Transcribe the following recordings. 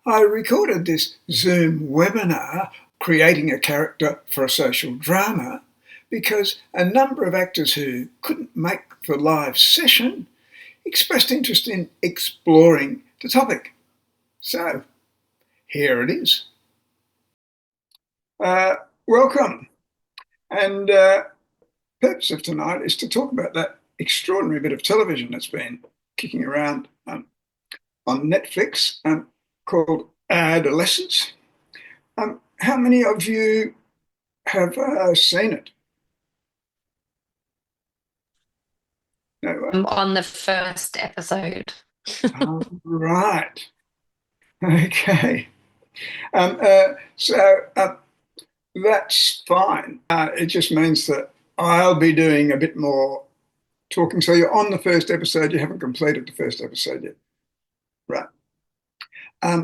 I recorded this Zoom webinar, Creating a Character for a Social Drama, because a number of actors who couldn't make the live session expressed interest in exploring the topic. So, here it is. Welcome. And purpose of tonight is to talk about that extraordinary bit of television that's been kicking around on Netflix called Adolescence. How many of you have seen it? No, On the first episode. right. Okay. So that's fine. It just means that I'll be doing a bit more talking. So you're on the first episode. You haven't completed the first episode yet. Right.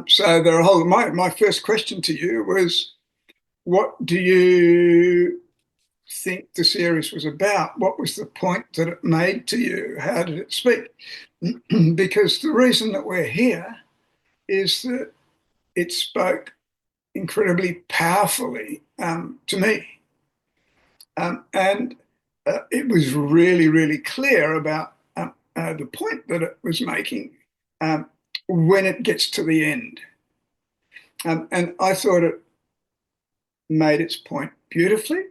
So there are a whole. My first question to you was, what do you think the series was about? What was the point that it made to you? How did it speak? Because the reason that we're here is that it spoke incredibly powerfully to me. And it was really, really clear about the point that it was making when it gets to the end. And I thought it made its point beautifully.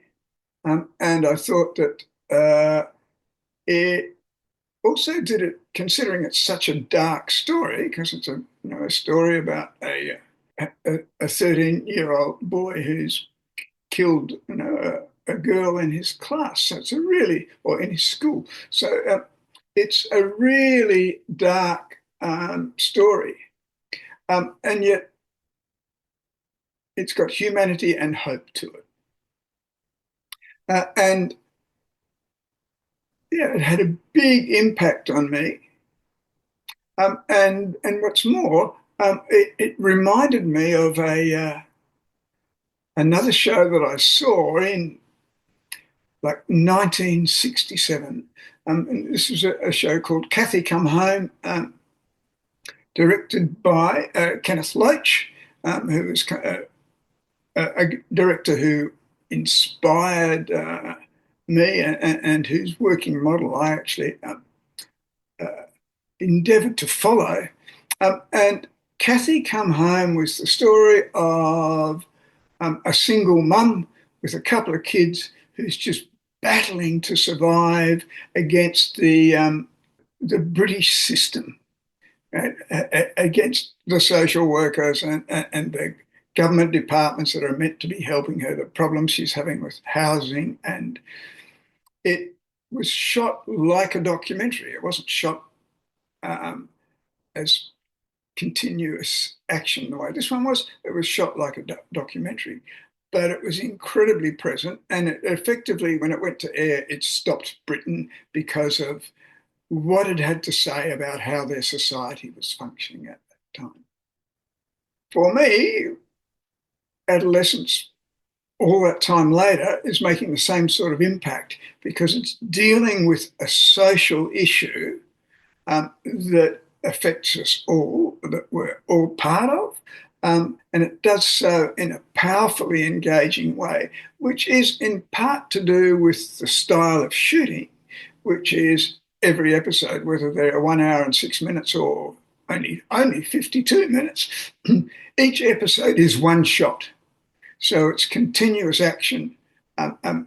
And I thought that it also did it, considering it's such a dark story, because it's a story about a 13-year-old boy who's killed a girl in his class. So it's or in his school. So it's a really dark story, and yet it's got humanity and hope to it. And yeah, it had a big impact on me. And what's more, it reminded me of another show that I saw in like 1967. And this was a show called Kathy Come Home, directed by Kenneth Loach, who was a director who inspired me and whose working model I actually endeavoured to follow. And Kathy Come Home was the story of a single mum with a couple of kids who's just battling to survive against the British system, right? Against the social workers and the government departments that are meant to be helping her, the problems she's having with housing. And it was shot like a documentary. It wasn't shot as continuous action the way this one was. It was shot like a documentary, but it was incredibly present. And it effectively, when it went to air, it stopped Britain because of what it had to say about how their society was functioning at that time. For me, Adolescence, all that time later, is making the same sort of impact because it's dealing with a social issue that affects us all, that we're all part of. And it does so in a powerfully engaging way, which is in part to do with the style of shooting, which is every episode, whether they're 1 hour and 6 minutes or only 52 minutes, each episode is one shot. So it's continuous action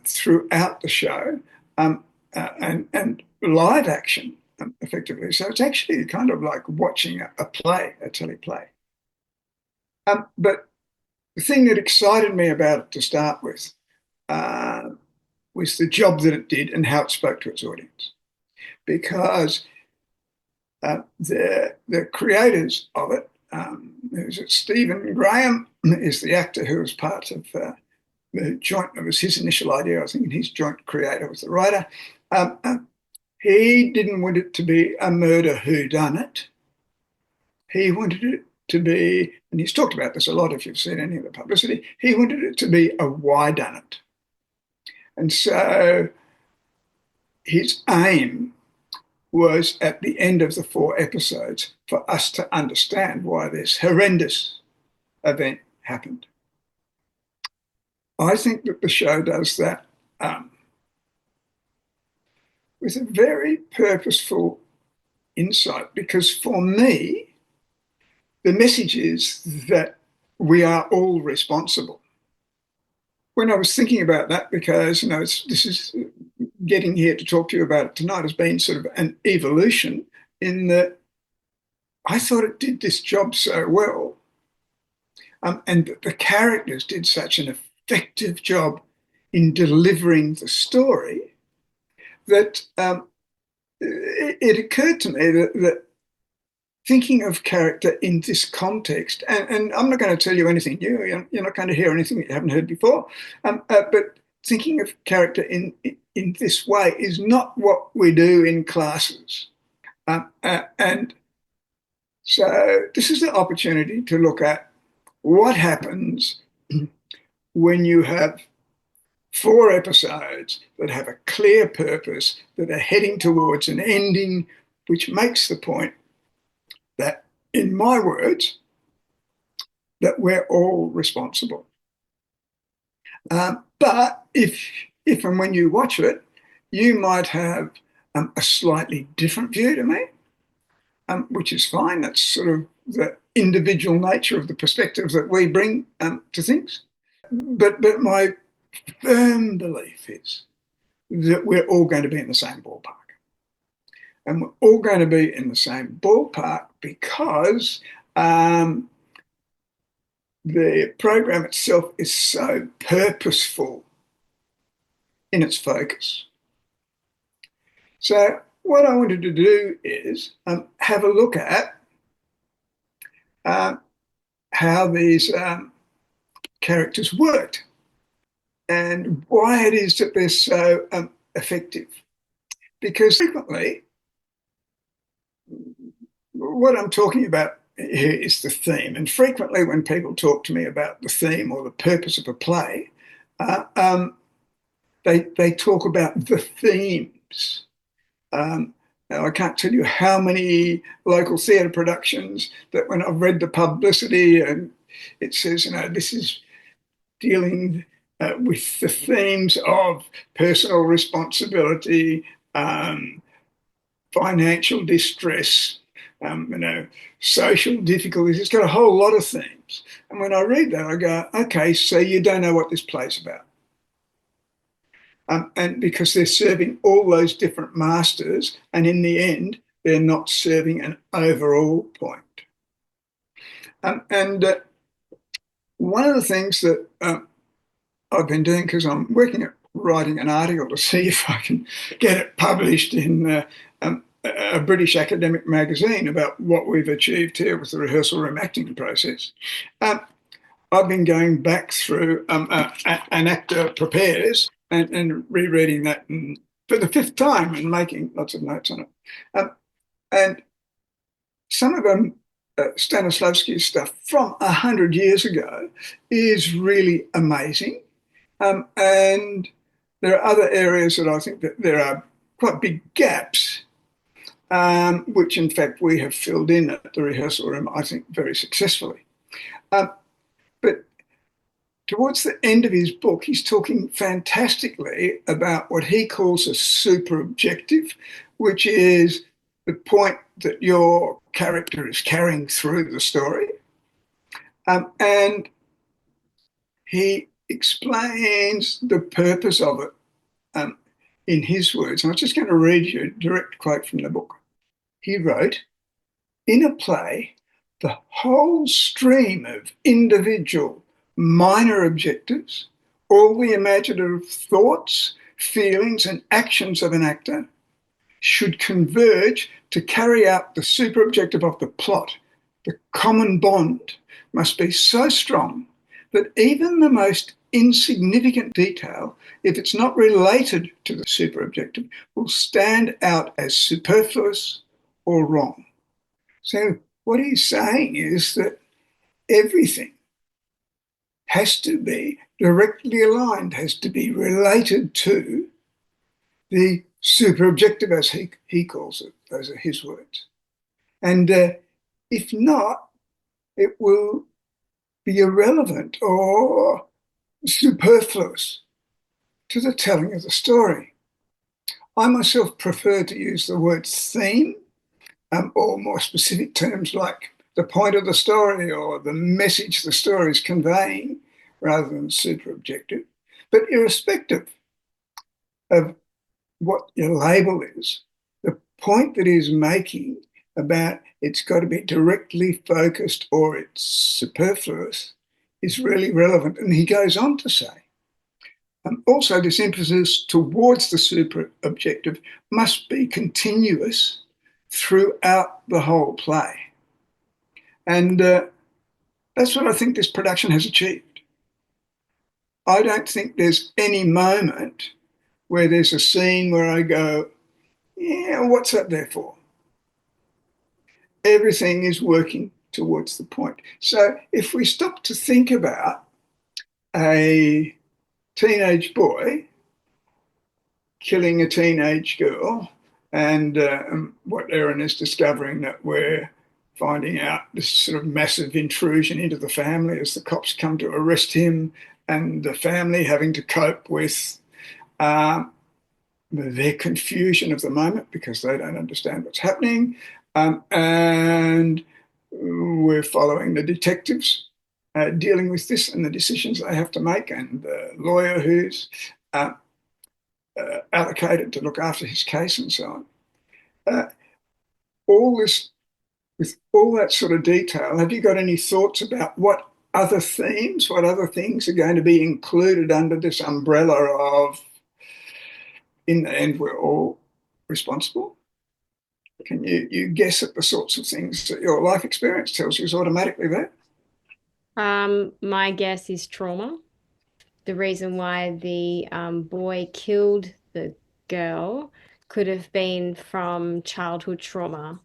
throughout the show and live action, effectively. So it's actually kind of like watching a play, a teleplay. But the thing that excited me about it to start with was the job that it did and how it spoke to its audience. Because the creators of it, who's it, Stephen Graham is the actor who was part of the joint, it was his initial idea, I think, and he's joint creator with the writer. He didn't want it to be a murder whodunit. He wanted it to be, and he's talked about this a lot if you've seen any of the publicity, he wanted it to be a whydunit. And so his aim was at the end of the 4 episodes for us to understand why this horrendous event happened. I think that the show does that with a very purposeful insight, because for me, the message is that we are all responsible. When I was thinking about that, because this is getting here to talk to you about it tonight has been sort of an evolution in that I thought it did this job so well, and the characters did such an effective job in delivering the story that it occurred to me that thinking of character in this context, and I'm not going to tell you anything new, you're not going to hear anything that you haven't heard before, but thinking of character in this way is not what we do in classes. And so this is the opportunity to look at what happens when you have 4 episodes that have a clear purpose, that are heading towards an ending, which makes the point that, in my words, that we're all responsible. But if and when you watch it, you might have a slightly different view to me, which is fine. That's sort of the individual nature of the perspective that we bring to things. But my firm belief is that we're all going to be in the same ballpark. And we're all going to be in the same ballpark because the program itself is so purposeful in its focus. So what I wanted to do is have a look at how these characters worked and why it is that they're so effective. Because frequently, what I'm talking about here is the theme. And frequently when people talk to me about the theme or the purpose of a play, they talk about the themes. Now, I can't tell you how many local theatre productions that when I've read the publicity and it says, this is dealing with the themes of personal responsibility, financial distress, social difficulties. It's got a whole lot of themes. And when I read that, I go, okay, so you don't know what this play's about. And because they're serving all those different masters, and in the end, they're not serving an overall point. And one of the things that I've been doing, because I'm working at writing an article to see if I can get it published in a British academic magazine about what we've achieved here with the rehearsal room acting process. I've been going back through An Actor Prepares and rereading that for the 5th time and making lots of notes on it. And some of them, Stanislavski's stuff from 100 years ago is really amazing. And there are other areas that I think that there are quite big gaps, which in fact we have filled in at the rehearsal room, I think, very successfully. But towards the end of his book, he's talking fantastically about what he calls a super objective, which is the point that your character is carrying through the story. And he explains the purpose of it in his words. And I'm just going to read you a direct quote from the book. He wrote, "In a play, the whole stream of individual minor objectives, all the imaginative thoughts, feelings, and actions of an actor should converge to carry out the super objective of the plot. The common bond must be so strong that even the most insignificant detail, if it's not related to the super objective, will stand out as superfluous or wrong." So what he's saying is that everything has to be directly aligned, has to be related to the super objective, as he calls it. Those are his words. And if not, it will be irrelevant or superfluous to the telling of the story. I myself prefer to use the word theme, or more specific terms like the point of the story or the message the story is conveying, rather than super objective. But irrespective of what your label is, the point that he's making about it's got to be directly focused or it's superfluous is really relevant. And he goes on to say, also, this emphasis towards the super objective must be continuous throughout the whole play. And that's what I think this production has achieved. I don't think there's any moment where there's a scene where I go, yeah, what's that there for? Everything is working towards the point. So if we stop to think about a teenage boy killing a teenage girl, and what Erin is discovering, that we're finding out this sort of massive intrusion into the family as the cops come to arrest him, and the family having to cope with uh, their confusion of the moment because they don't understand what's happening. And we're following the detectives dealing with this and the decisions they have to make, and the lawyer who's uh, allocated to look after his case and so on. Uh, all this, with all that sort of detail, have you got any thoughts about what other themes, what other things are going to be included under this umbrella of, in the end, we're all responsible? Can you guess at the sorts of things that your life experience tells you is automatically there? My guess is trauma. The reason why the boy killed the girl could have been from childhood trauma.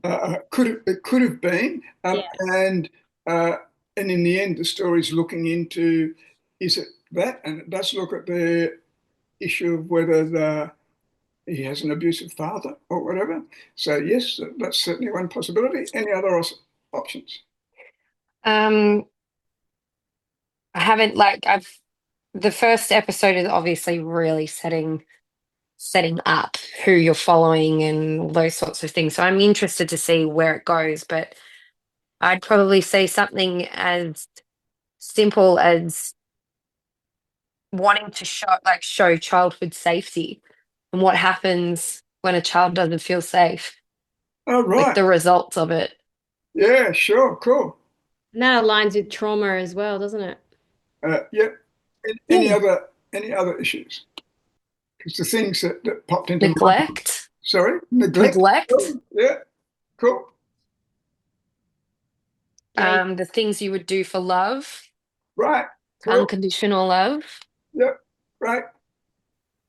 It could have been, Yeah. and uh, and in the end, the story's looking into, is it that, and it does look at the issue of whether he has an abusive father or whatever. So yes, that's certainly one possibility. Any other options? Um, I haven't like I've the first episode is obviously really setting up who you're following and those sorts of things. So I'm interested to see where it goes, but I'd probably say something as simple as wanting to show childhood safety and what happens when a child doesn't feel safe, Oh, like right. the results of it. Yeah, sure, cool. And that aligns with trauma as well, doesn't it? Yep. Yeah. Any other issues? Because the things that popped into my mind. Neglect. Sorry, neglect. Neglect. Oh, yeah, cool. Yeah, The things you would do for love, Right, cool. unconditional love. Yep, right.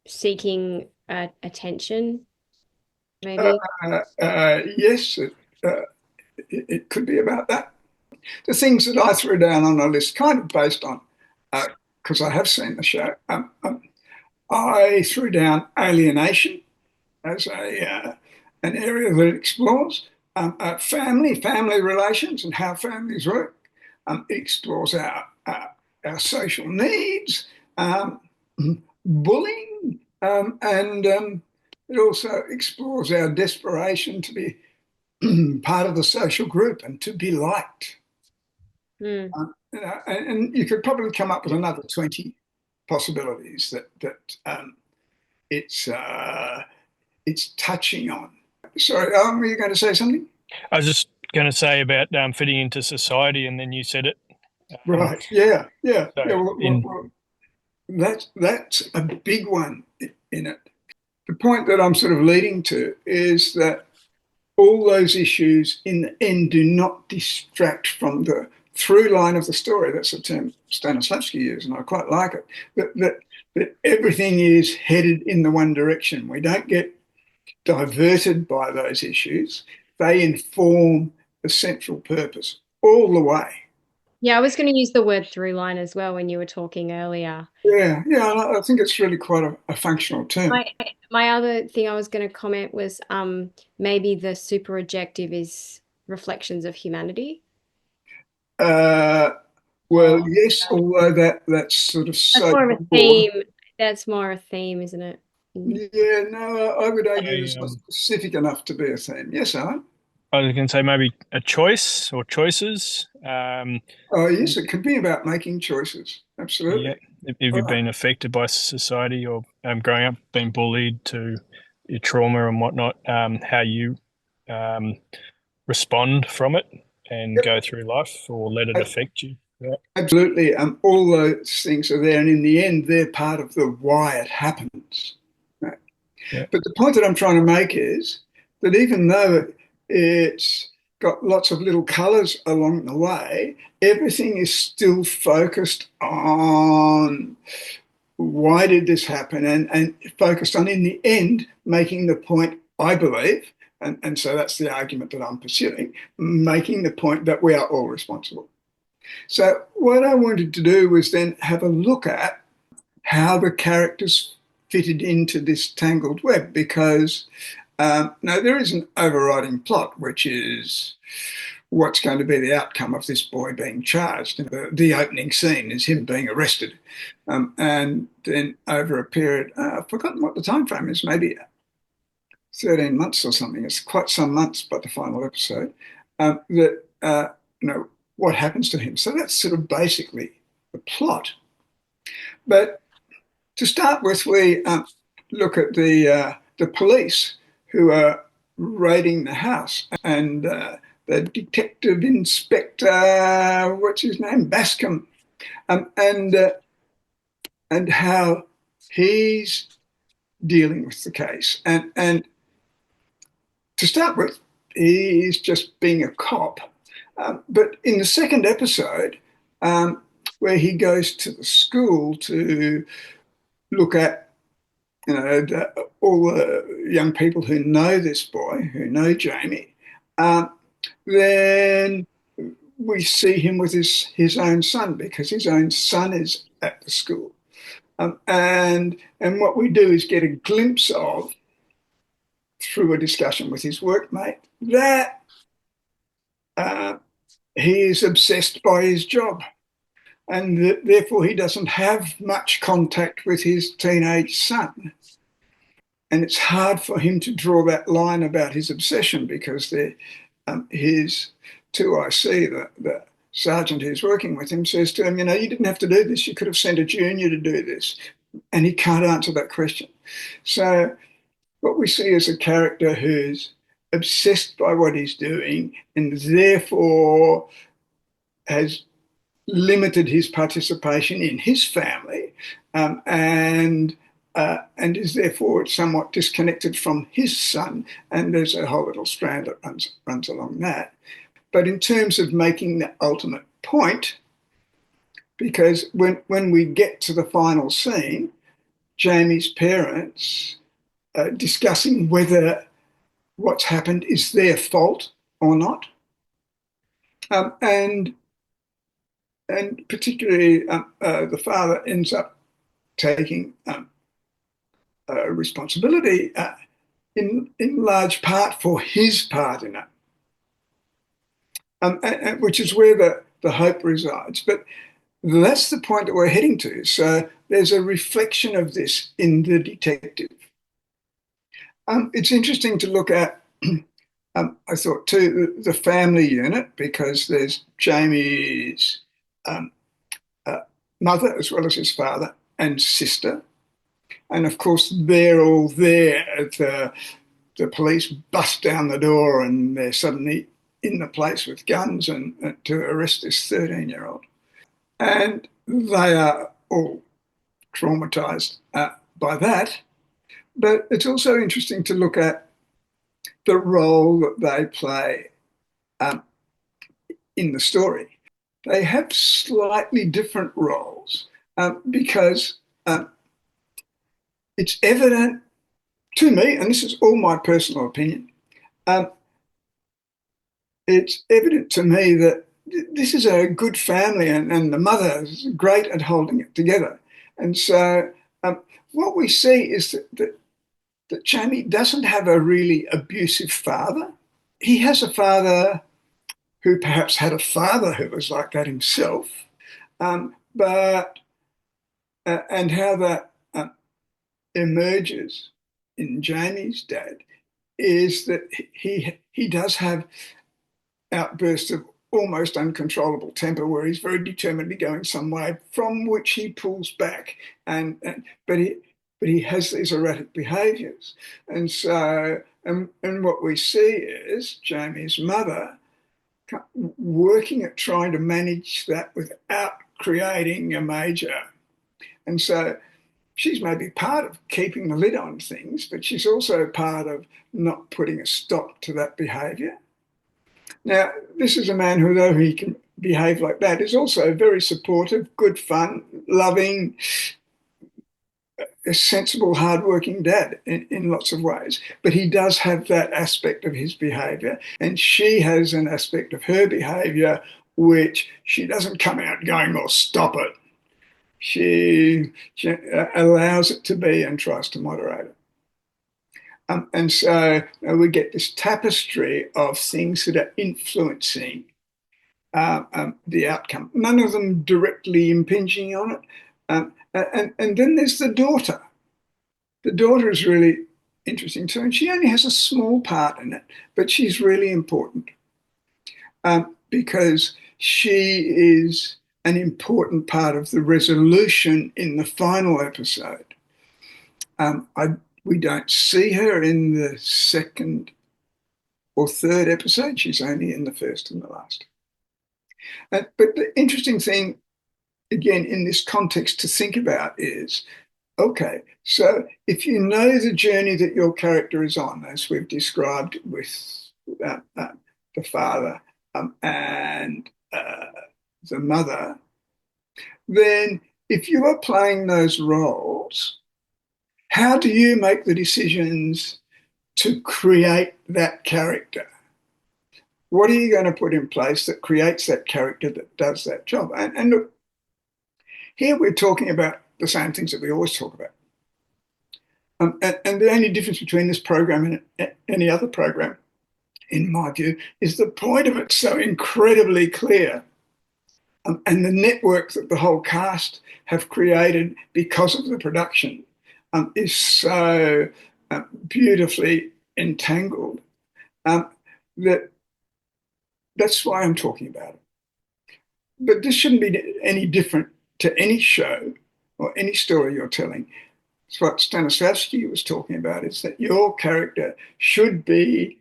seeking attention, Uh, maybe. yes, it could be about that. The things that I threw down on a list, kind of based on, because I have seen the show, I threw down alienation as an area that it explores family relations and how families work. It explores our social needs, um, bullying, and it also explores our desperation to be part of the social group and to be liked. Hmm. And you could probably come up with another 20 possibilities that it's it's touching on. Sorry, were you going to say something? I was just going to say about fitting into society, and then you said it. Right. Yeah. Yeah. So Yeah. in That's a big one in it. The point that I'm sort of leading to is that all those issues in the end do not distract from the through line of the story. That's a term Stanislavski used, and I quite like it. That everything is headed in the one direction. We don't get diverted by those issues. They inform the central purpose all the way. Yeah, I was going to use the word through line as well when you were talking earlier. Yeah, yeah, I think it's really quite a functional term. My other thing I was going to comment was maybe the super objective is reflections of humanity. Uh, Well, yes, although that's sort of That's so more of a broad. theme. That's more a theme, isn't it? Yeah, no, I would argue I, it's not specific enough to be a theme. Yes, Alan? I was going to say maybe a choice or choices. Oh, yes, it could be about making choices. Yeah, Absolutely. if All you've right. been affected by society or growing up, being bullied to your trauma and whatnot, how you um, respond from it and go through life or let it Yep. affect you. Yeah. Absolutely. All those things are there, and in the end, they're part of the why it happens. Right? Yeah. But the point that I'm trying to make is that even though it's got lots of little colours along the way, everything is still focused on why did this happen, and focused on, in the end, making the point, I believe, and so that's the argument that I'm pursuing, making the point that we are all responsible. So what I wanted to do was then have a look at how the characters fitted into this tangled web, because now there is an overriding plot, which is what's going to be the outcome of this boy being charged. The opening scene is him being arrested, and then over a period, I've forgotten what the time frame is, maybe 13 months or something. It's quite some months, but the final episode, that what happens to him. So that's sort of basically the plot. But to start with, we look at the police who are raiding the house, and the detective inspector, what's his name, Bascom, and how he's dealing with the case. And to start with, he's just being a cop. But in the second episode, where he goes to the school to look at all the young people who know this boy, who know Jamie, then we see him with his own son, because his own son is at the school. And what we do is get a glimpse of, through a discussion with his workmate, that uh, he is obsessed by his job, and therefore he doesn't have much contact with his teenage son. And it's hard for him to draw that line about his obsession, because his 2IC, the sergeant who's working with him, says to him, you didn't have to do this. You could have sent a junior to do this. And he can't answer that question. So what we see is a character who's obsessed by what he's doing, and therefore has limited his participation in his family, and is therefore somewhat disconnected from his son. And there's a whole little strand that runs along that. But in terms of making the ultimate point, because when we get to the final scene, Jamie's parents are discussing whether what's happened is their fault or not. And particularly the father ends up taking responsibility in large part for his part in it, which is where the hope resides. But that's the point that we're heading to. So there's a reflection of this in the detective. It's interesting to look at, I thought, too, the family unit, because there's Jamie's mother as well as his father and sister. And of course, they're all there. The police bust down the door, and they're suddenly in the place with guns and to arrest this 13-year-old. And they are all traumatized by that. But it's also interesting to look at the role that they play in the story. They have slightly different roles, because it's evident to me, and this is all my personal opinion, it's evident to me that this is a good family, and the mother is great at holding it together. And so what we see is that Jamie doesn't have a really abusive father. He has a father who perhaps had a father who was like that himself, but and how that emerges in Jamie's dad is that he does have outbursts of almost uncontrollable temper where he's very determinedly going some way from which he pulls back, but he has these erratic behaviours, and so and what we see is Jamie's mother working at trying to manage that without creating a major, and so she's maybe part of keeping the lid on things, but she's also part of not putting a stop to that behaviour. Now, this is a man who, though he can behave like that, is also very supportive, good fun, loving, a sensible, hardworking dad in lots of ways. But he does have that aspect of his behaviour, and she has an aspect of her behaviour which she doesn't come out going, "Oh, stop it." She allows it to be and tries to moderate it. And so we get this tapestry of things that are influencing the outcome, none of them directly impinging on it. And then there's the daughter. The daughter is really interesting too, and she only has a small part in it, but she's really important because she is an important part of the resolution in the final episode. We don't see her in the second or third episode. She's only in the first and the last. But the interesting thing, again, in this context to think about is, okay, so if you know the journey that your character is on, as we've described with the father and the mother, then if you are playing those roles, how do you make the decisions to create that character? What are you going to put in place that creates that character that does that job? And look, here we're talking about the same things that we always talk about. And the only difference between this program and any other program, in my view, is the point of it so incredibly clear. And the network that the whole cast have created because of the production is so beautifully entangled that's why I'm talking about it. But this shouldn't be any different to any show or any story you're telling. It's what Stanislavski was talking about, is that your character should be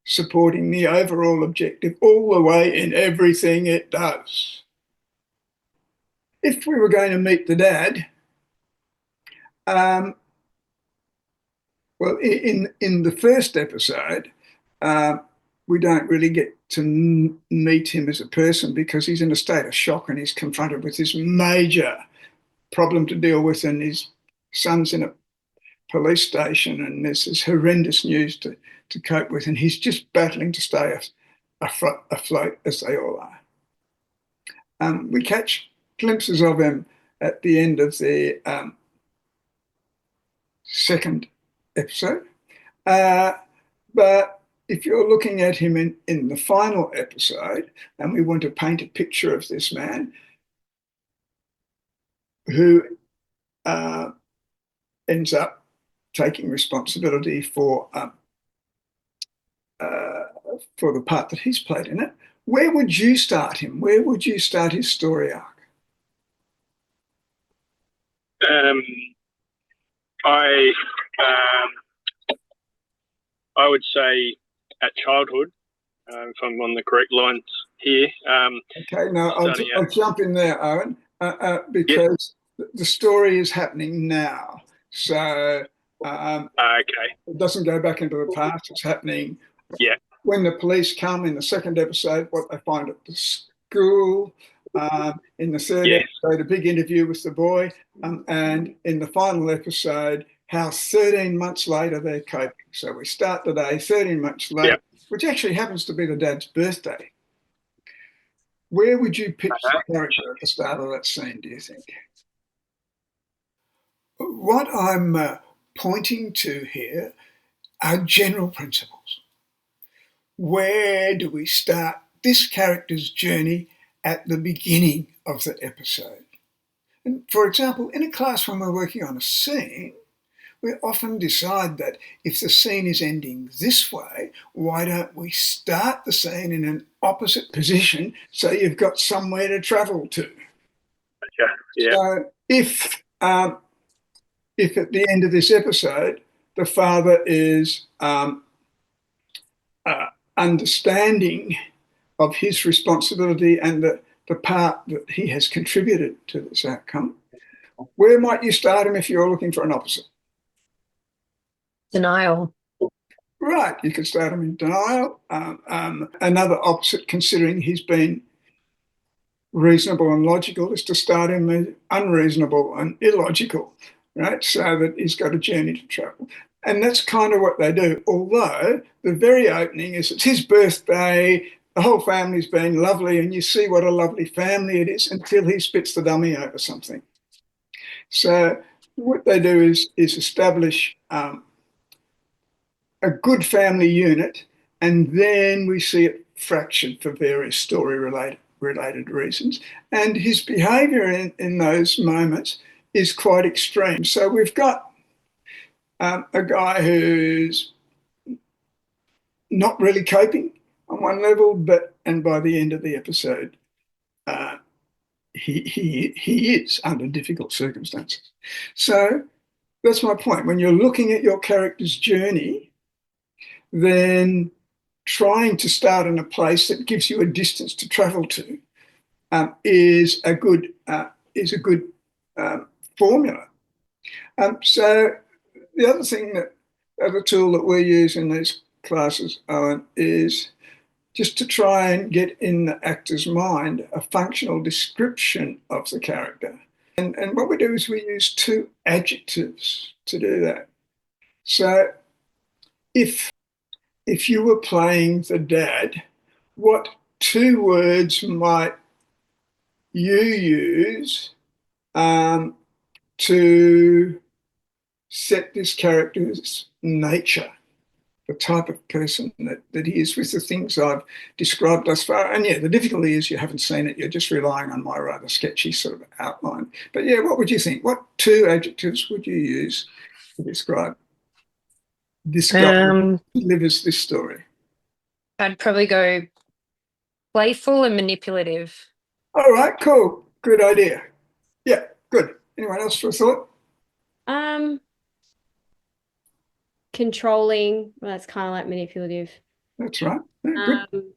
supporting the overall objective all the way in everything it does. If we were going to meet the dad, well, in the first episode, we don't really get to meet him as a person because he's in a state of shock and he's confronted with this major problem to deal with, and his son's in a police station and there's this horrendous news to cope with, and he's just battling to stay afloat, as they all are. We catch glimpses of him at the end of the second episode. But if you're looking at him in the final episode, and we want to paint a picture of this man who ends up taking responsibility for the part that he's played in it, where would you start him? Where would you start his story arc? I would say at childhood, if I'm on the correct lines here. Okay, now I'll jump in there, Owen, because the story is happening now. So okay. It doesn't go back into the past. It's happening when the police come in the second episode, what they find at the school. In the third episode, a big interview with the boy. And in the final episode, how 13 months later they're coping. So we start the day 13 months later, which actually happens to be the dad's birthday. Where would you pitch the character at the start of that scene, do you think? What I'm pointing to here are general principles. Where do we start this character's journey at the beginning of the episode. And for example, in a class when we're working on a scene, we often decide that if the scene is ending this way, why don't we start the scene in an opposite position so you've got somewhere to travel to? Yeah. So if at the end of this episode, the father is understanding of his responsibility and the part that he has contributed to this outcome, where might you start him if you're looking for an opposite? Denial. Right, you could start him in denial. Another opposite, considering he's been reasonable and logical, is to start him as unreasonable and illogical, right? So that he's got a journey to travel. And that's kind of what they do. Although the very opening is it's his birthday, the whole family's been lovely, and you see what a lovely family it is until he spits the dummy over something. So what they do is establish a good family unit, and then we see it fractured for various story-related reasons. And his behaviour in those moments is quite extreme. So we've got a guy who's not really coping on one level, and by the end of the episode, he is under difficult circumstances. So that's my point. When you're looking at your character's journey, then trying to start in a place that gives you a distance to travel to is a good formula. So the other tool that we use in these classes, Owen, is just to try and get in the actor's mind a functional description of the character. And what we do is we use 2 adjectives to do that. So if you were playing the dad, what 2 words might you use to set this character's nature, the type of person that he is, with the things I've described thus far? And yeah, the difficulty is you haven't seen it. You're just relying on my rather sketchy sort of outline. But yeah, what would you think? What 2 adjectives would you use to describe this guy who delivers this story? I'd probably go playful and manipulative. All right, cool. Good idea. Yeah, good. Anyone else for a thought? Controlling. Well, that's kind of like manipulative. That's right. Yeah, good.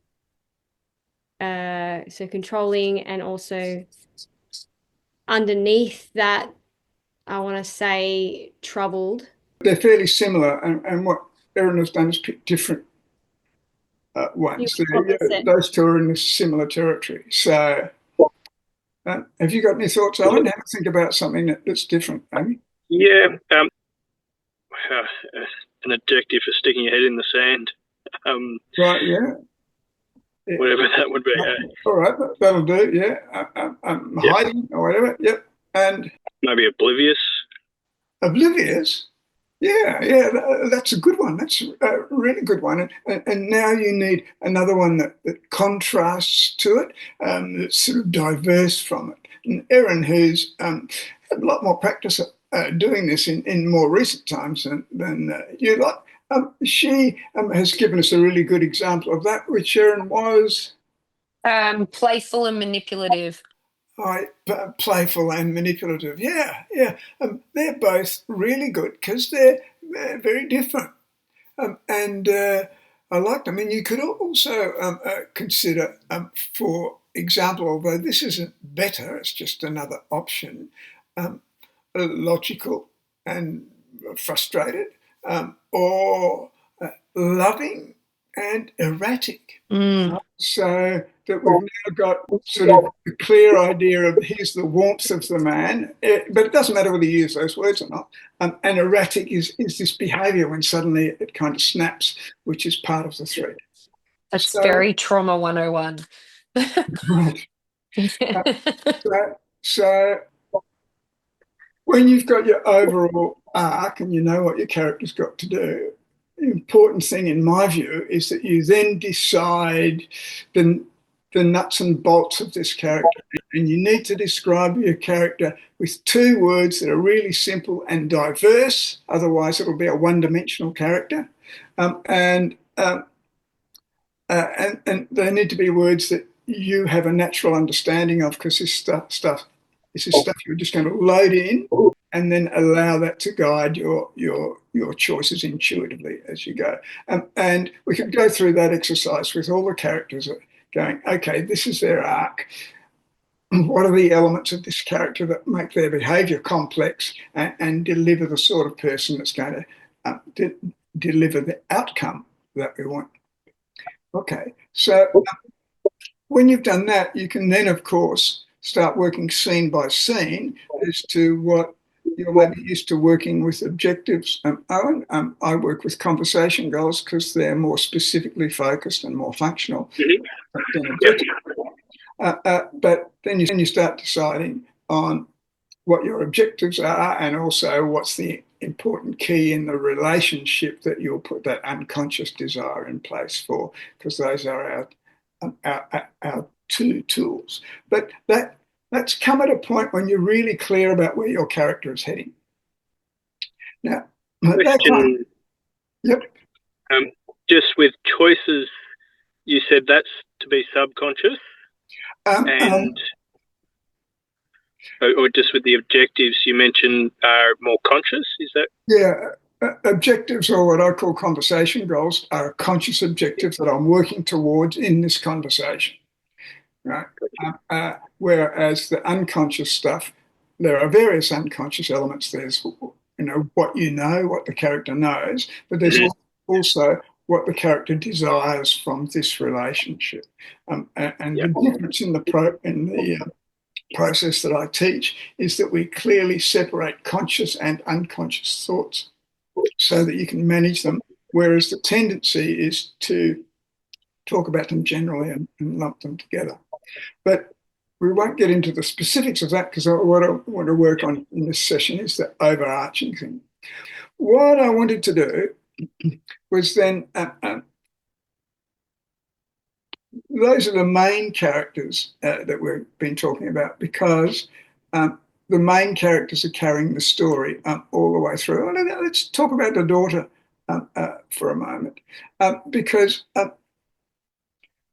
So controlling, and also underneath that, I want to say troubled. They're fairly similar, and what Erin has done is pick different ones. Those 2 are in this similar territory. So have you got any thoughts, Owen? Have a think about something that's different, Amy. Yeah. An adjective for sticking your head in the sand. Right, yeah. Whatever that would be. All right, that'll do, yeah. Hiding or whatever, yep. And maybe oblivious. Oblivious? Yeah, that's a good one. That's a really good one. And now you need another one that contrasts to it, that's sort of diverse from it. And Erin, who's had a lot more practice at doing this in more recent times than you lot, she has given us a really good example of that, which Erin was... Playful and manipulative. Playful and manipulative. Yeah. They're both really good because they're very different. And I like them. And you could also consider, for example, although this isn't better, it's just another option, logical and frustrated, or loving and erratic. So that we've now got sort of a clear idea of here's the warmth of the man, but it doesn't matter whether you use those words or not. And erratic is this behaviour when suddenly it kind of snaps, which is part of the thread. That's very trauma 101. Right. So when you've got your overall arc and you know what your character's got to do, the important thing in my view is that you then decide the the nuts and bolts of this character. And you need to describe your character with 2 words that are really simple and diverse. Otherwise, it'll be a one-dimensional character. And they need to be words that you have a natural understanding of, because this is stuff you're just going to load in and then allow that to guide your choices intuitively as you go. And we could go through that exercise with all the characters going, okay, this is their arc. What are the elements of this character that make their behaviour complex and deliver the sort of person that's going to deliver the outcome that we want? Okay, so when you've done that, you can then, of course, start working scene by scene as to what you're maybe used to working with objectives. Owen, I work with conversation goals because they're more specifically focused and more functional than objectives. But then you start deciding on what your objectives are and also what's the important key in the relationship that you'll put that unconscious desire in place for, because those are our 2 tools. But that's come at a point when you're really clear about where your character is heading. Now, question, yep. Just with choices, you said that's to be subconscious, or just with the objectives you mentioned are more conscious. Is that? Yeah, objectives, or what I call conversation goals, are conscious objectives that I'm working towards in this conversation, right? Whereas the unconscious stuff, there are various unconscious elements. There's, what what the character knows, but there's also what the character desires from this relationship. And the difference in the process that I teach is that we clearly separate conscious and unconscious thoughts so that you can manage them, whereas the tendency is to talk about them generally and lump them together. But we won't get into the specifics of that, because what I want to work on in this session is the overarching thing. What I wanted to do was then those are the main characters that we've been talking about, because the main characters are carrying the story all the way through. And let's talk about the daughter for a moment, because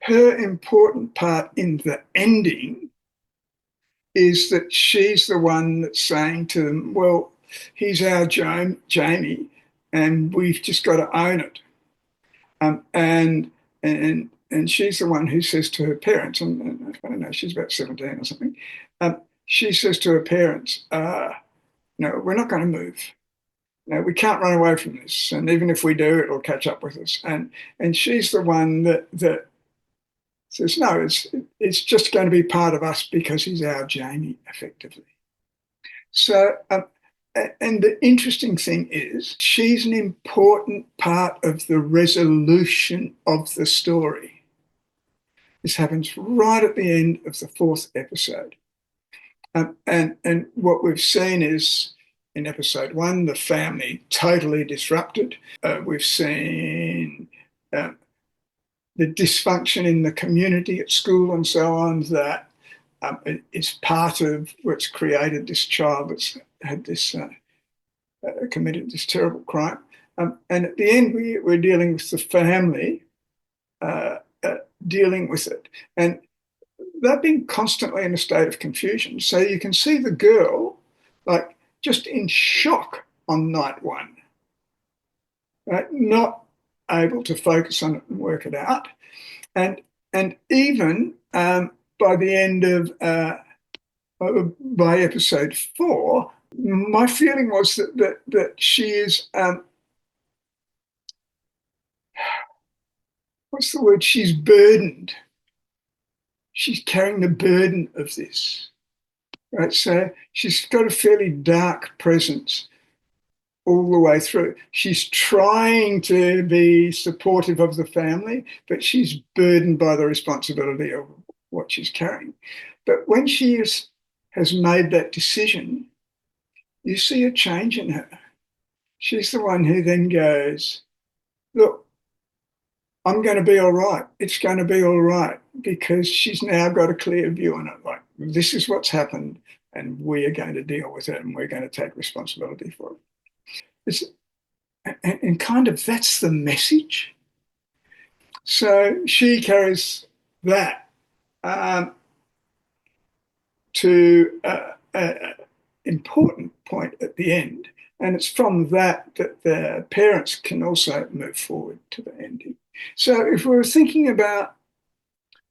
her important part in the ending is that she's the one that's saying to them, well, he's our Jamie, and we've just got to own it. And she's the one who says to her parents, and I don't know, she's about 17 or something, she says to her parents, no, we're not going to move. No, we can't run away from this. And even if we do, it'll catch up with us. And she's the one that says, no, it's just going to be part of us because he's our Jamie, effectively. So, and the interesting thing is, she's an important part of the resolution of the story. This happens right at the end of the 4th episode. And what we've seen is, in episode 1, the family totally disrupted. We've seen the dysfunction in the community at school and so on that is part of what's created this child that's had this, committed this terrible crime. And at the end, we're dealing with the family dealing with it. And they've been constantly in a state of confusion. So you can see the girl, like, just in shock on night 1, right? Not able to focus on it and work it out. And even by the end of, by episode 4, my feeling was that she is, what's the word? She's burdened. She's carrying the burden of this, right? So she's got a fairly dark presence all the way through. She's trying to be supportive of the family, but she's burdened by the responsibility of what she's carrying. But when she has made that decision, you see a change in her. She's the one who then goes, look, I'm going to be all right. It's going to be all right. because she's now got a clear view on it. Like, this is what's happened, and we are going to deal with it, and we're going to take responsibility for it. And kind of that's the message. So she carries that to an important point at the end. And it's from that the parents can also move forward to the ending. So if we were thinking about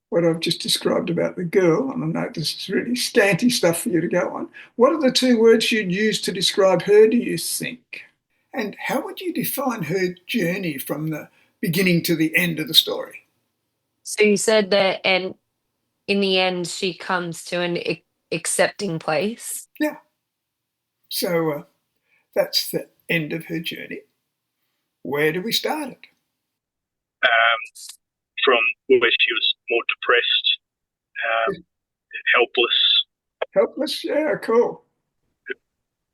what I've just described about the girl, and I know this is really scanty stuff for you to go on, what are the two words you'd use to describe her, do you think? And how would you define her journey from the beginning to the end of the story? So you said that, and in the end, she comes to an accepting place. Yeah. So that's the end of her journey. Where do we start it? From where she was more depressed, helpless. Helpless? Yeah, cool.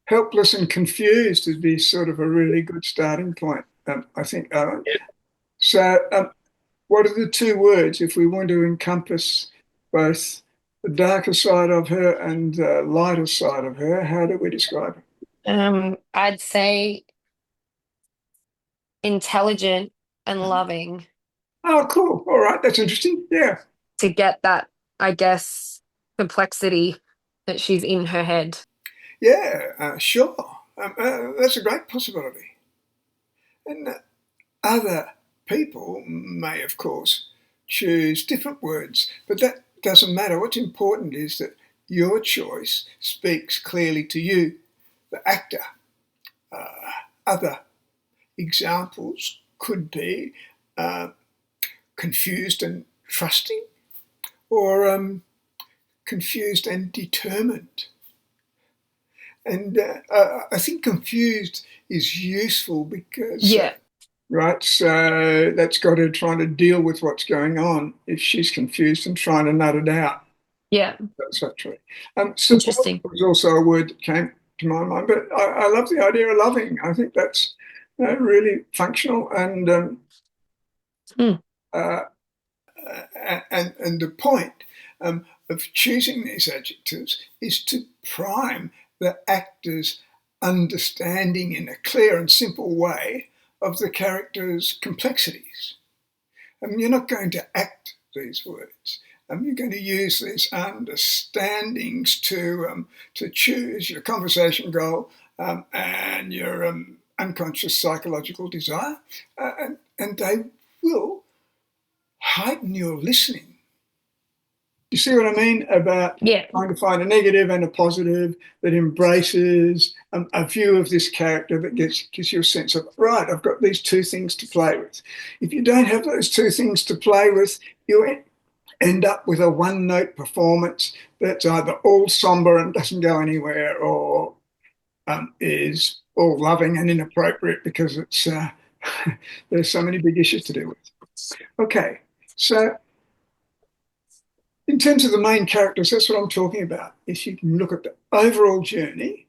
Helpless and confused would be sort of a really good starting point, I think, Owen. Yeah. So what are the two words if we want to encompass both the darker side of her and the lighter side of her? How do we describe it? I'd say intelligent and loving Oh, cool. All right. That's interesting. Yeah. to get that, I guess, complexity that she's in her head. Yeah, sure. That's a great possibility. And other people may, of course, choose different words, but that doesn't matter. What's important is that your choice speaks clearly to you, the actor. Other examples could be confused and trusting, or confused and determined. And I think confused is useful because, right, so that's got her trying to deal with what's going on if she's confused and trying to nut it out. Yeah. That's actually. Interesting. Support was also a word that came to my mind, but I love the idea of loving. I think that's really functional, and the point of choosing these adjectives is to prime the actor's understanding in a clear and simple way of the character's complexities. You're not going to act these words. You're going to use these understandings to choose your conversation goal and your unconscious psychological desire, and they will heighten your listening. You see what I mean about trying to find a negative and a positive that embraces a view of this character that gives you a sense of, right, I've got these two things to play with. If you don't have those two things to play with, you end up with a one-note performance that's either all somber and doesn't go anywhere, or is all loving and inappropriate because it's there's so many big issues to deal with. Okay, so in terms of the main characters, that's what I'm talking about. If you can look at the overall journey,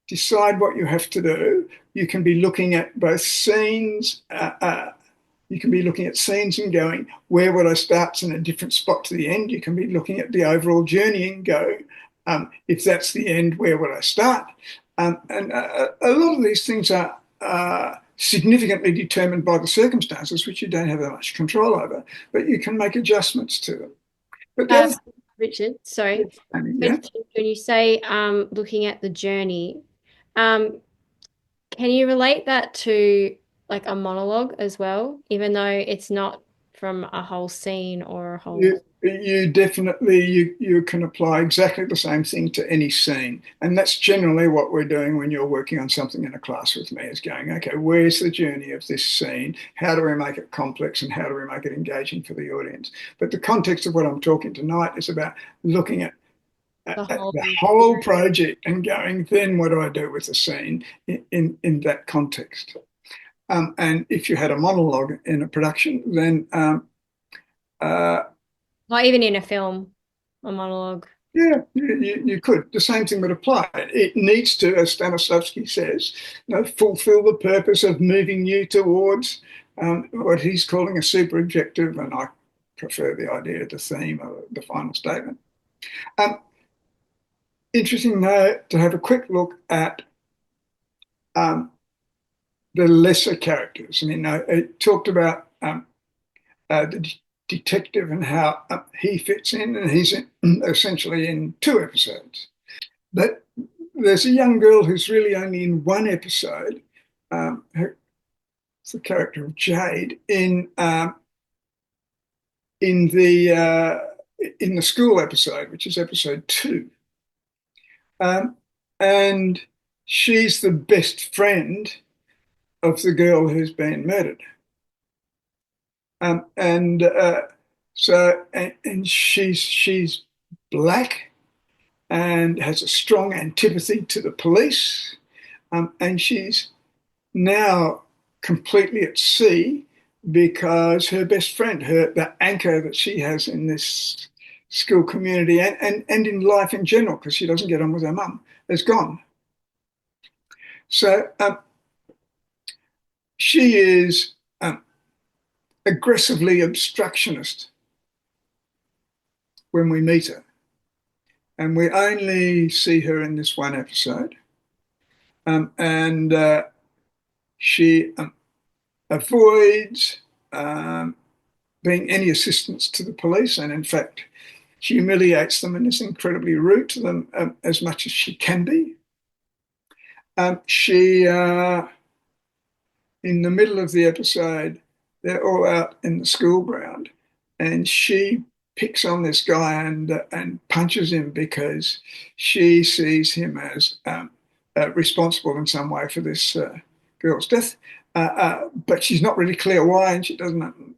decide what you have to do. You can be looking at both scenes. You can be looking at scenes and going, where would I start in a different spot to the end? You can be looking at the overall journey and go, if that's the end, where would I start? And a lot of these things are significantly determined by the circumstances, which you don't have that much control over, but you can make adjustments to them. But Richard, sorry. Yeah. When you say looking at the journey, can you relate that to like a monologue as well, even though it's not from a whole scene or a whole... You definitely, you can apply exactly the same thing to any scene. And that's generally what we're doing when you're working on something in a class with me, is going, okay, where's the journey of this scene? How do we make it complex and how do we make it engaging for the audience? But the context of what I'm talking tonight is about looking at the whole project and going, then what do I do with the scene in that context? And if you had a monologue in a production, then Not even in a film, a monologue. Yeah, you could. The same thing would apply. It needs to, as Stanislavski says, fulfill the purpose of moving you towards what he's calling a super objective, and I prefer the idea, the theme, or the final statement. Interesting though to have a quick look at the lesser characters. I mean, it talked about the detective and how he fits in, and he's essentially in 2 episodes. But there's a young girl who's really only in 1 episode. It's the character of Jade in the school episode, which is episode 2, and she's the best friend of the girl who's been murdered. And she's black and has a strong antipathy to the police, and she's now completely at sea because her best friend, the anchor that she has in this school community and in life in general, because she doesn't get on with her mum, is gone. So she is aggressively obstructionist when we meet her. And we only see her in this 1 episode. And she avoids being any assistance to the police, and in fact humiliates them and is incredibly rude to them as much as she can be. She, in the middle of the episode, they're all out in the school ground, and she picks on this guy and punches him because she sees him as responsible in some way for this girl's death. But she's not really clear why, and she doesn't.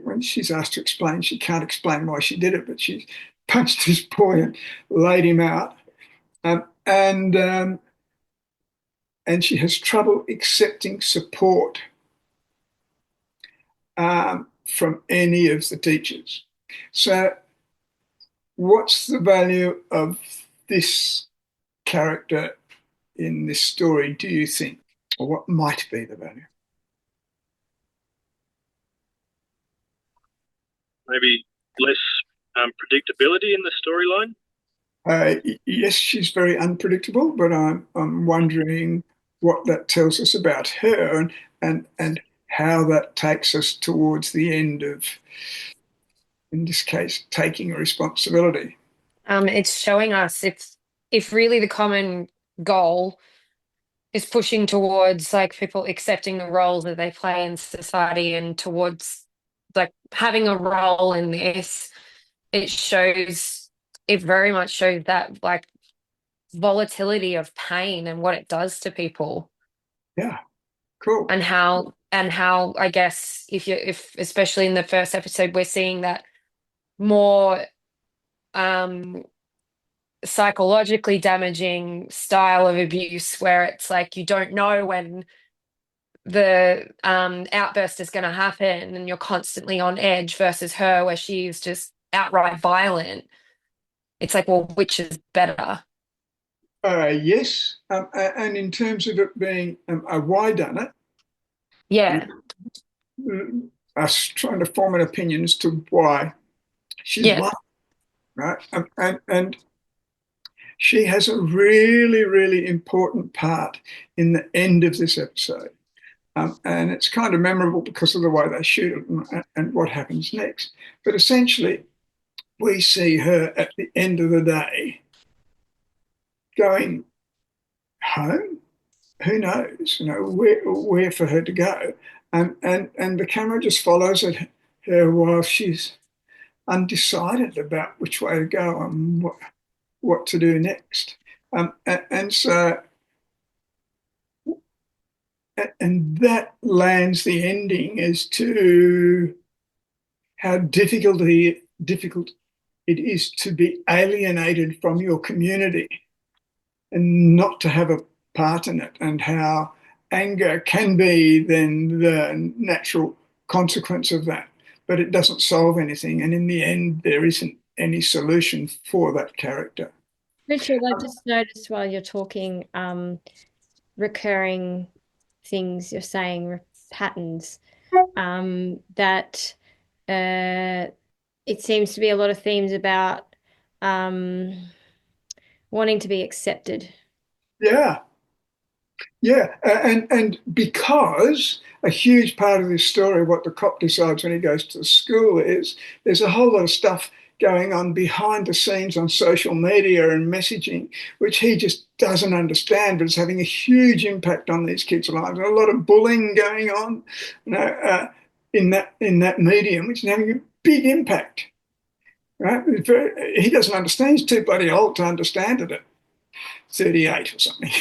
When she's asked to explain, she can't explain why she did it. But she punched this boy and laid him out, and she has trouble accepting support from any of the teachers. So, what's the value of this character in this story, do you think? Or what might be the value? Maybe less predictability in the storyline? Yes, she's very unpredictable, but I'm wondering what that tells us about her and how that takes us towards the end of, in this case, taking a responsibility. It's showing us if really the common goal is pushing towards like people accepting the roles that they play in society and towards like having a role in this, it very much shows that like volatility of pain and what it does to people. Yeah, cool. And how I guess if especially in the first episode we're seeing that more psychologically damaging style of abuse where it's like you don't know when the outburst is going to happen and you're constantly on edge versus her where she's just outright violent. It's like, well, which is better? Yes, and in terms of it being a why done it, Yeah. Us trying to form an opinion as to why she's Yeah. lying, right? And she has a really, really important part in the end of this episode. And it's kind of memorable because of the way they shoot it and what happens next. But essentially, we see her at the end of the day going home. Who knows? You know where for her to go, and the camera just follows her while she's undecided about which way to go and what to do next. And so and that lands the ending as to how difficult it is to be alienated from your community and not to have a part in it, and how anger can be then the natural consequence of that. But it doesn't solve anything. And in the end, there isn't any solution for that character. Richard, I just noticed while you're talking, recurring things you're saying, patterns, that it seems to be a lot of themes about wanting to be accepted. Yeah. Yeah, and because a huge part of this story, what the cop decides when he goes to the school is there's a whole lot of stuff going on behind the scenes on social media and messaging, which he just doesn't understand, but it's having a huge impact on these kids' lives. And a lot of bullying going on, in that medium, which is having a big impact. Right? He doesn't understand. He's too bloody old to understand it at 38 or something.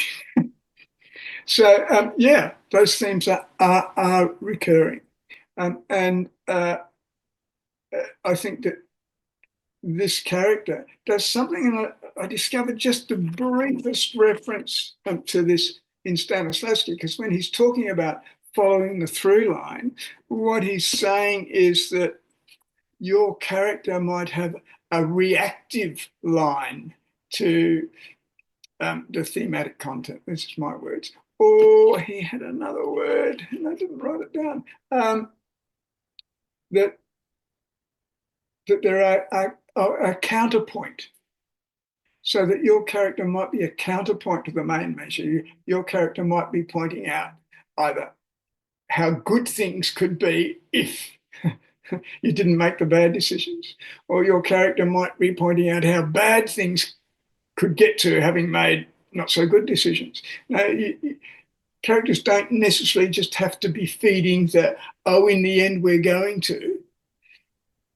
So yeah, those themes are recurring, and I think that this character does something, and I discovered just the briefest reference to this in Stanislavski, because when he's talking about following the through line, what he's saying is that your character might have a reactive line to the thematic content. This is my words. Or he had another word, and I didn't write it down. That there are a counterpoint, so that your character might be a counterpoint to the main measure. Your character might be pointing out either how good things could be if you didn't make the bad decisions, or your character might be pointing out how bad things could get to having made not so good decisions. Now, characters don't necessarily just have to be feeding the, oh, in the end, we're going to.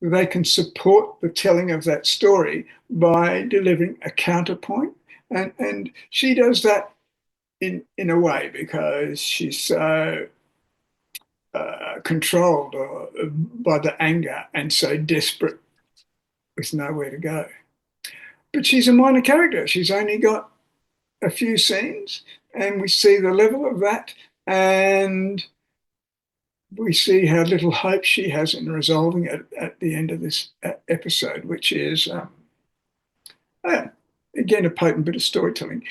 They can support the telling of that story by delivering a counterpoint. And she does that in a way because she's so controlled by the anger and so desperate with nowhere to go. But she's a minor character. She's only got a few scenes, and we see the level of that, and we see how little hope she has in resolving it at the end of this episode, which is, again, a potent bit of storytelling.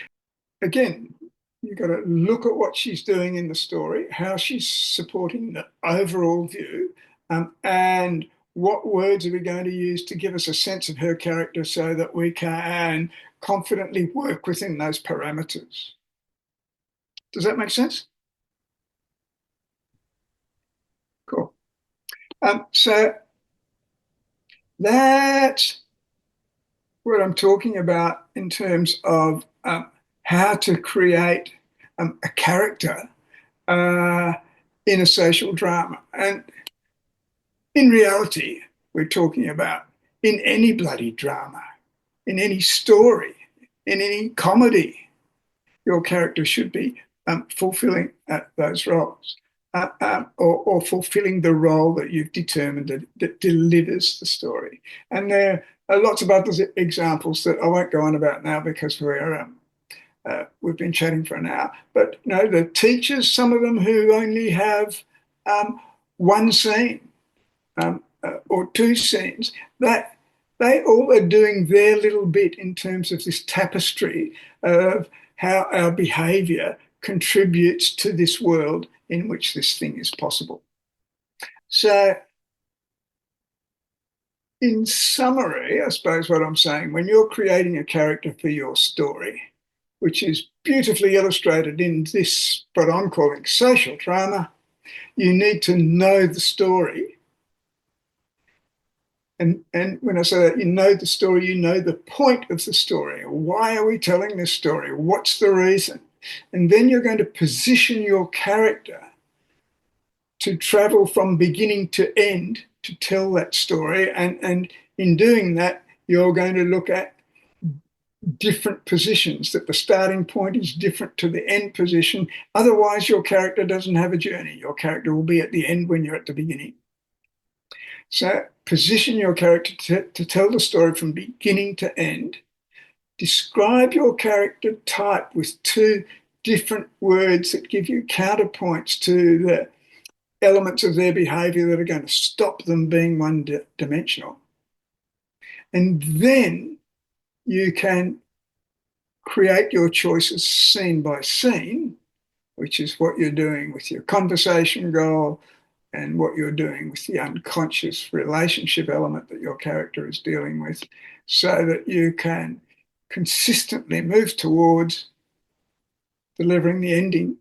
Again, you've got to look at what she's doing in the story, how she's supporting the overall view, and what words are we going to use to give us a sense of her character so that we can confidently work within those parameters. Does that make sense? Cool. So that's what I'm talking about in terms of how to create a character in a social drama. And in reality, we're talking about in any bloody drama, in any story, in any comedy, your character should be fulfilling those roles. Or fulfilling the role that you've determined that delivers the story. And there are lots of other examples that I won't go on about now because we've been chatting for an hour. But the teachers, some of them who only have one scene or two scenes, that they all are doing their little bit in terms of this tapestry of how our behaviour contributes to this world in which this thing is possible. So, in summary, I suppose what I'm saying, when you're creating a character for your story, which is beautifully illustrated in this, what I'm calling social drama, you need to know the story. And when I say that, you know the story, you know the point of the story. Why are we telling this story? What's the reason? And then you're going to position your character to travel from beginning to end to tell that story. And in doing that, you're going to look at different positions, that the starting point is different to the end position. Otherwise, your character doesn't have a journey. Your character will be at the end when you're at the beginning. So position your character to tell the story from beginning to end. Describe your character type with two different words that give you counterpoints to the elements of their behavior that are going to stop them being one-dimensional. And then you can create your choices scene by scene, which is what you're doing with your conversation goal, and what you're doing with the unconscious relationship element that your character is dealing with, so that you can consistently move towards delivering the ending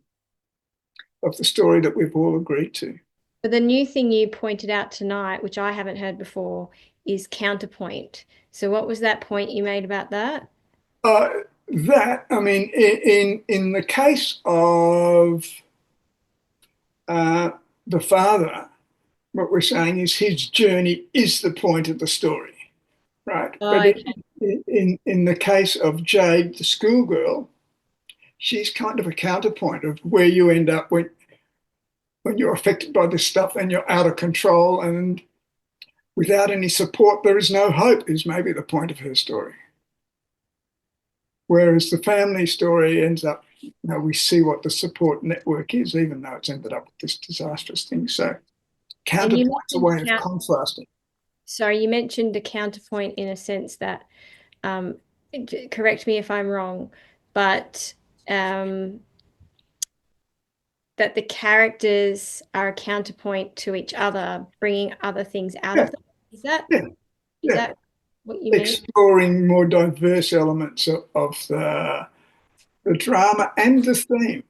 of the story that we've all agreed to. But the new thing you pointed out tonight, which I haven't heard before, is counterpoint. So what was that point you made about that? I mean, in the case of the father, what we're saying is his journey is the point of the story, right? But Okay. in the case of Jade, the schoolgirl, she's kind of a counterpoint of where you end up when you're affected by this stuff and you're out of control and without any support, there is no hope, is maybe the point of her story. Whereas the family story ends up, we see what the support network is, even though it's ended up with this disastrous thing. So counterpoint's a way of contrasting. Sorry, you mentioned a counterpoint in a sense that, correct me if I'm wrong, but that the characters are a counterpoint to each other, bringing other things out of them. Is that what you mean? Exploring more diverse elements of the drama and the theme.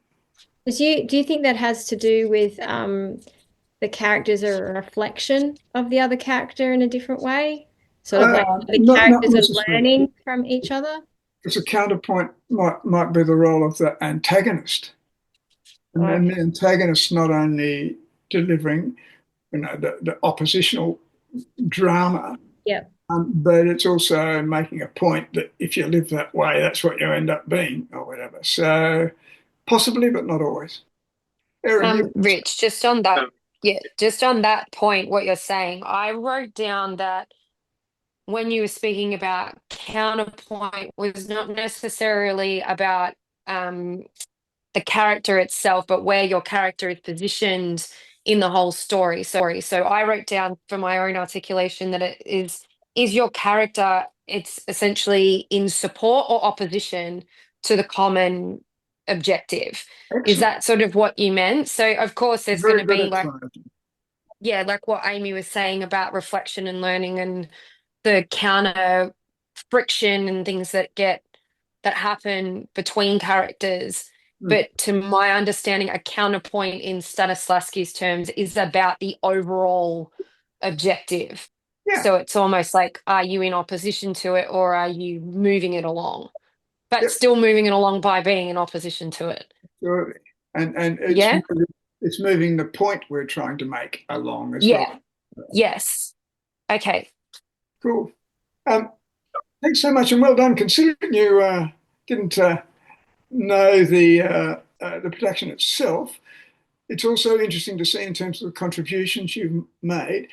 Do you think that has to do with the characters are a reflection of the other character in a different way? Sort of like the characters are learning from each other? Because a counterpoint might be the role of the antagonist. And then the antagonist not only delivering, the oppositional drama, but it's also making a point that if you live that way, that's what you end up being, or whatever. So possibly, but not always. Erin, Rich, just on that point, what you're saying, I wrote down that when you were speaking about counterpoint was not necessarily about the character itself, but where your character is positioned in the whole story. So I wrote down for my own articulation that it is your character, it's essentially in support or opposition to the common objective. excellent. Is that sort of what you meant? So of course there's going to be like what Amy was saying about reflection and learning and the counter friction and things that happen between characters. But to my understanding, a counterpoint in Stanislavski's terms is about the overall objective. Yeah. So it's almost like, are you in opposition to it or are you moving it along? But still moving it along by being in opposition to it. Absolutely. And it's moving the point we're trying to make along as well. Yes. Okay. Cool. Thanks so much and well done. Considering you didn't know the production itself, it's also interesting to see in terms of the contributions you've made,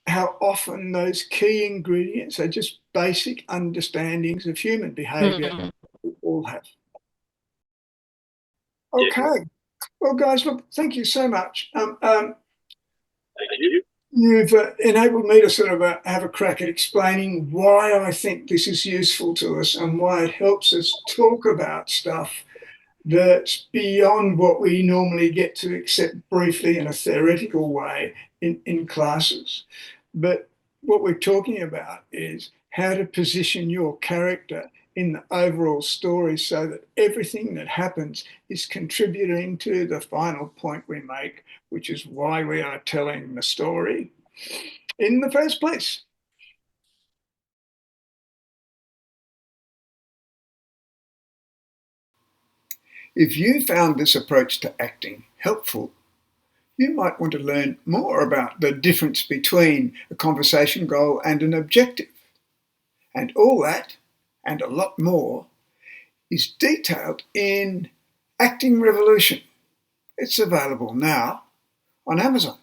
how often those key ingredients are just basic understandings of human behavior we all have. Okay. Well, guys, look, thank you so much. Thank you. You've enabled me to sort of have a crack at explaining why I think this is useful to us and why it helps us talk about stuff that's beyond what we normally get to accept briefly in a theoretical way in classes. But what we're talking about is how to position your character in the overall story so that everything that happens is contributing to the final point we make, which is why we are telling the story in the first place. If you found this approach to acting helpful, you might want to learn more about the difference between a conversation goal and an objective. And all that, and a lot more, is detailed in Acting Revolution. It's available now on Amazon.